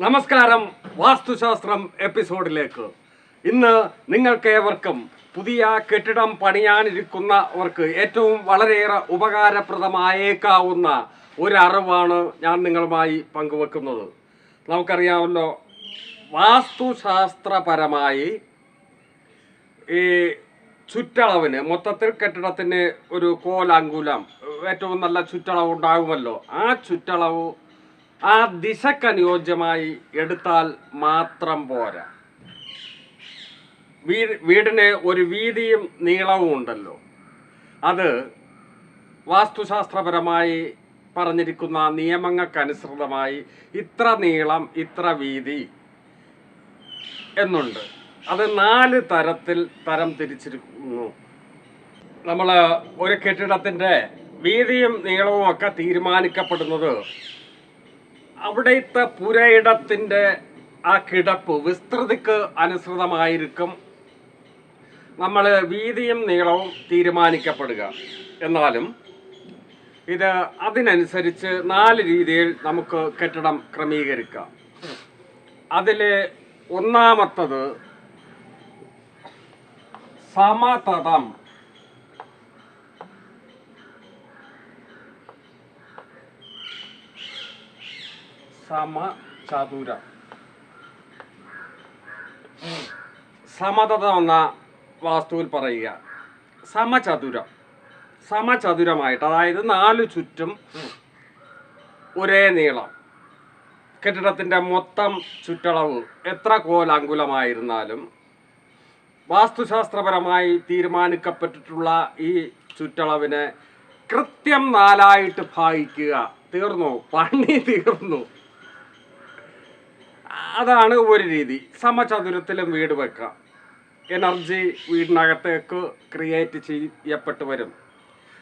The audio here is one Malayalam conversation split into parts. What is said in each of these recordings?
നമസ്കാരം. വാസ്തുശാസ്ത്രം എപ്പിസോഡിലേക്ക് ഇന്ന് നിങ്ങൾക്കേവർക്കും പുതിയ കെട്ടിടം പണിയാനിരിക്കുന്നവർക്ക് ഏറ്റവും വളരെയേറെ ഉപകാരപ്രദമായേക്കാവുന്ന ഒരു അറിവാണ് ഞാൻ നിങ്ങളുമായി പങ്കുവെക്കുന്നത്. നമുക്കറിയാമല്ലോ, വാസ്തുശാസ്ത്രപരമായി ഈ ചുറ്റളവിന് മൊത്തത്തിൽ കെട്ടിടത്തിന് ഒരു കോലങ്കുലം ഏറ്റവും നല്ല ചുറ്റളവ് ഉണ്ടാകുമല്ലോ. ആ ചുറ്റളവ് ആ ദിശക്കനുയോജ്യമായി എടുത്താൽ മാത്രം പോരാ. വീടിന് ഒരു വീതിയും നീളവും ഉണ്ടല്ലോ. അത് വാസ്തുശാസ്ത്രപരമായി പറഞ്ഞിരിക്കുന്ന നിയമങ്ങൾക്കനുസൃതമായി ഇത്ര നീളം ഇത്ര വീതി എന്നുണ്ട്. അത് 4 തരത്തിൽ തരം തിരിച്ചിരിക്കുന്നു. നമ്മൾ ഒരു കെട്ടിടത്തിൻ്റെ വീതിയും നീളവും ഒക്കെ തീരുമാനിക്കപ്പെടുന്നത് അവിടുത്തെ പുരയിടത്തിൻ്റെ ആ കിടപ്പ് വിസ്തൃതിക്ക് അനുസൃതമായിരിക്കും നമ്മൾ വീതിയും നീളവും തീരുമാനിക്കപ്പെടുക. എന്നാലും ഇത് അതിനനുസരിച്ച് 4 രീതിയിൽ നമുക്ക് കെട്ടിടം ക്രമീകരിക്കാം. അതിൽ ഒന്നാമത്തത് സമതലം. സമചതുരം. സമതലം എന്ന വാസ്തുവിൽ പറയുക സമചതുരമായിട്ട്, അതായത് 4 ചുറ്റും ഒരേ നീളം. കെട്ടിടത്തിൻ്റെ മൊത്തം ചുറ്റളവ് എത്ര കോലങ്കുലമായിരുന്നാലും വാസ്തുശാസ്ത്രപരമായി തീരുമാനിക്കപ്പെട്ടിട്ടുള്ള ഈ ചുറ്റളവിനെ കൃത്യം 4ആയിട്ട് ഭാഗിക്കുക. തീർന്നു, പണി തീർന്നു. അതാണ് ഒരു രീതി. സമചതുരത്തിലും വീട് വെക്കാം. എനർജി വീടിനകത്തേക്ക് ക്രിയേറ്റ് ചെയ്യപ്പെട്ടു വരും.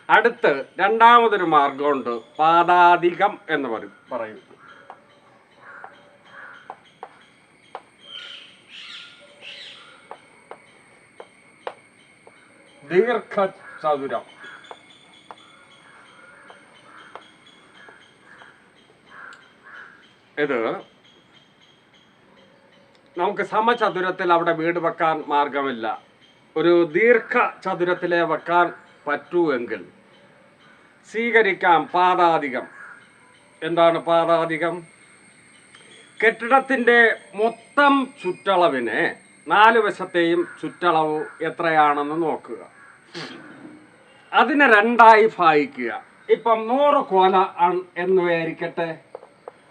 അടുത്ത് രണ്ടാമതൊരു മാർഗമുണ്ട്, പാദാധികം എന്ന് പറയും. ദീർഘചതുരം. ഇത് നമുക്ക് സമചതുരത്തിൽ അവിടെ വീട് വെക്കാൻ മാർഗമില്ല. ഒരു ദീർഘചതുരത്തിലെ വെക്കാൻ പറ്റുമെങ്കിൽ സ്വീകരിക്കാം പാദാധികം. എന്താണ് പാദാധികം? കെട്ടിടത്തിൻ്റെ മൊത്തം ചുറ്റളവിനെ 4 വശത്തെയും ചുറ്റളവ് എത്രയാണെന്ന് നോക്കുക. അതിനെ 2ആയി ഭാഗിക്കുക. ഇപ്പം 100 കോല എന്ന് വിചാരിക്കട്ടെ.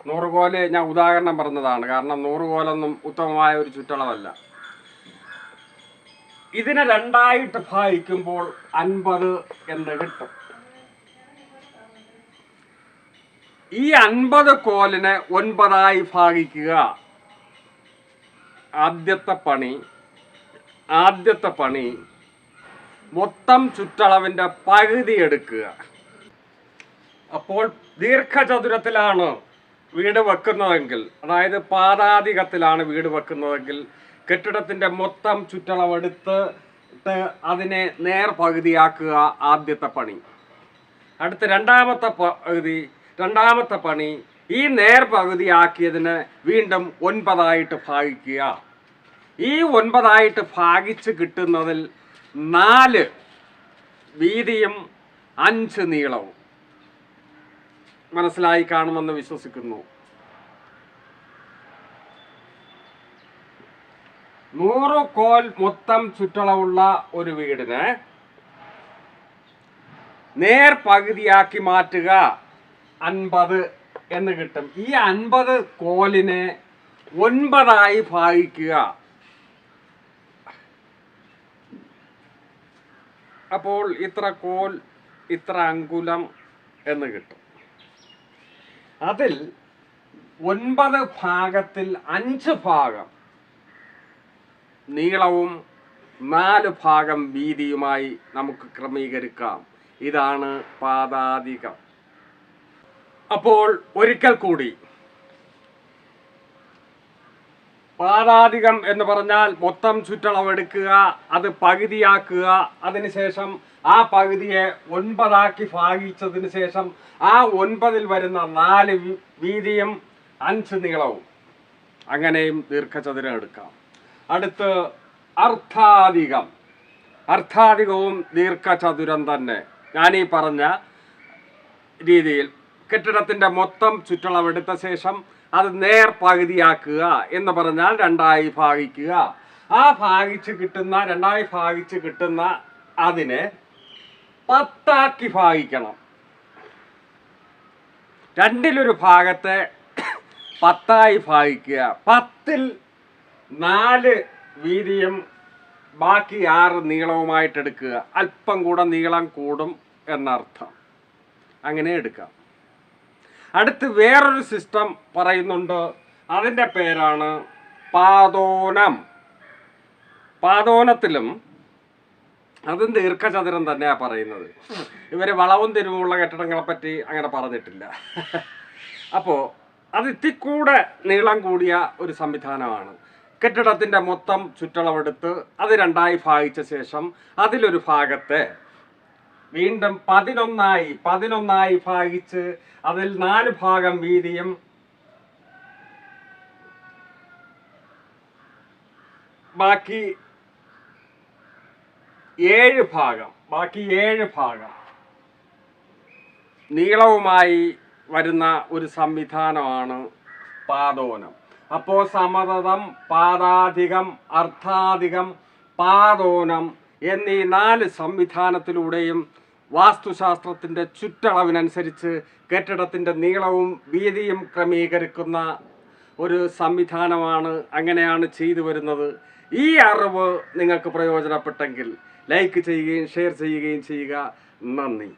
100 കോല് ഞാൻ ഉദാഹരണം പറഞ്ഞതാണ്, കാരണം 100 കോലൊന്നും ഉത്തമമായ ഒരു ചുറ്റളവല്ല. ഇതിനെ 2ആയിട്ട് ഭാഗിക്കുമ്പോൾ 50 എന്ന് കിട്ടും. ഈ 50 കോലിനെ 9ആയി ഭാഗിക്കുക. ആദ്യത്തെ പണി മൊത്തം ചുറ്റളവിൻ്റെ പകുതി എടുക്കുക. അപ്പോൾ ദീർഘചതുരത്തിലാണ് വീട് വെക്കുന്നതെങ്കിൽ, അതായത് പാദാധികത്തിലാണ് വീട് വെക്കുന്നതെങ്കിൽ, കെട്ടിടത്തിൻ്റെ മൊത്തം ചുറ്റളവെടുത്തിട്ട് അതിനെ നേർപകുതിയാക്കുക ആദ്യത്തെ പണി. അടുത്ത രണ്ടാമത്തെ പണി ഈ നേർപകുതിയാക്കിയതിനെ വീണ്ടും 9ആയിട്ട് ഭാഗിക്കുക. ഈ 9ആയിട്ട് ഭാഗിച്ച് കിട്ടുന്നതിൽ 4 വീതിയും 5 നീളവും. മനസ്സിലായി കാണുമെന്ന് വിശ്വസിക്കുന്നു. 100 കോൽ മൊത്തം ചുറ്റളവുള്ള ഒരു വീടിനെ നേർപകുതിയാക്കി മാറ്റുക. 50 എന്ന് കിട്ടും. ഈ 50 കോലിനെ 9ആയി ഭാഗിക്കുക. അപ്പോൾ ഇത്ര കോൽ ഇത്ര അങ്കുലം എന്ന് കിട്ടും. അതിൽ 9 ഭാഗത്തിൽ 5 ഭാഗം നീളവും 4 ഭാഗം വീതിയുമായി നമുക്ക് ക്രമീകരിക്കാം. ഇതാണ് പാദാധികം. അപ്പോൾ ഒരിക്കൽ കൂടി, പാദാധികം എന്ന് പറഞ്ഞാൽ മൊത്തം ചുറ്റളവെടുക്കുക, അത് പകുതിയാക്കുക, അതിനുശേഷം ആ പകുതിയെ 9ആക്കി ഭാഗിച്ചതിന് ശേഷം ആ 9ൽ വരുന്ന 4 വീതിയും 5 നീളവും. അങ്ങനെയും ദീർഘചതുരം എടുക്കാം. അടുത്ത് അർത്ഥാധികം. അർത്ഥാധികവും ദീർഘചതുരം തന്നെ. ഞാനീ പറഞ്ഞ രീതിയിൽ കെട്ടിടത്തിൻ്റെ മൊത്തം ചുറ്റളവെടുത്ത ശേഷം അത് നേർ പകുതിയാക്കുക എന്ന് പറഞ്ഞാൽ രണ്ടായി ഭാഗിക്കുക. ആ രണ്ടായി ഭാഗിച്ച് കിട്ടുന്ന അതിനെ 10 ആക്കി ഭാഗിക്കണം. രണ്ടിലൊരു ഭാഗത്തെ 10 ആയി ഭാഗിക്കുക. 10-ൽ 4 വീതിയും ബാക്കി 6 നീളവുമായിട്ട് എടുക്കുക. അല്പം കൂടെ നീളം കൂടും എന്നർത്ഥം. അങ്ങനെ എടുക്കാം. അടുത്ത് വേറൊരു സിസ്റ്റം പറയുന്നുണ്ട്. അതിൻ്റെ പേരാണ് പാദോനം. പാദോനത്തിലും അതും ദീർഘചതുരം തന്നെയാണ് പറയുന്നത്. ഇവർ വളവും തിരിവുമുള്ള കെട്ടിടങ്ങളെ പറ്റി അങ്ങനെ പറഞ്ഞിട്ടില്ല. അപ്പോൾ അത് ഇത്തിക്കൂടെ നീളം കൂടിയ ഒരു സംവിധാനമാണ്. കെട്ടിടത്തിൻ്റെ മൊത്തം ചുറ്റളവെടുത്ത് അത് രണ്ടായി ഭാഗിച്ച ശേഷം അതിലൊരു ഭാഗത്തെ വീണ്ടും 11ആയി ഭാഗിച്ച് അതിൽ 4 ഭാഗം വീതിയും ബാക്കി 7 ഭാഗം നീളവുമായി വരുന്ന ഒരു സംവിധാനമാണ് പാദോനം. അപ്പോൾ സമതലം, പാദാധികം, അർത്ഥാധികം, പാദോനം എന്നീ 4 സംവിധാനത്തിലൂടെയും വാസ്തുശാസ്ത്രത്തിൻ്റെ ചുറ്റളവിനനുസരിച്ച് കെട്ടിടത്തിൻ്റെ നീളവും വീതിയും ക്രമീകരിക്കുന്ന ഒരു സംവിധാനമാണ്. അങ്ങനെയാണ് ചെയ്തു വരുന്നത്. ഈ അറിവ് നിങ്ങൾക്ക് പ്രയോജനപ്പെട്ടെങ്കിൽ ലൈക്ക് ചെയ്യുകയും ഷെയർ ചെയ്യുകയും ചെയ്യുക. നന്ദി.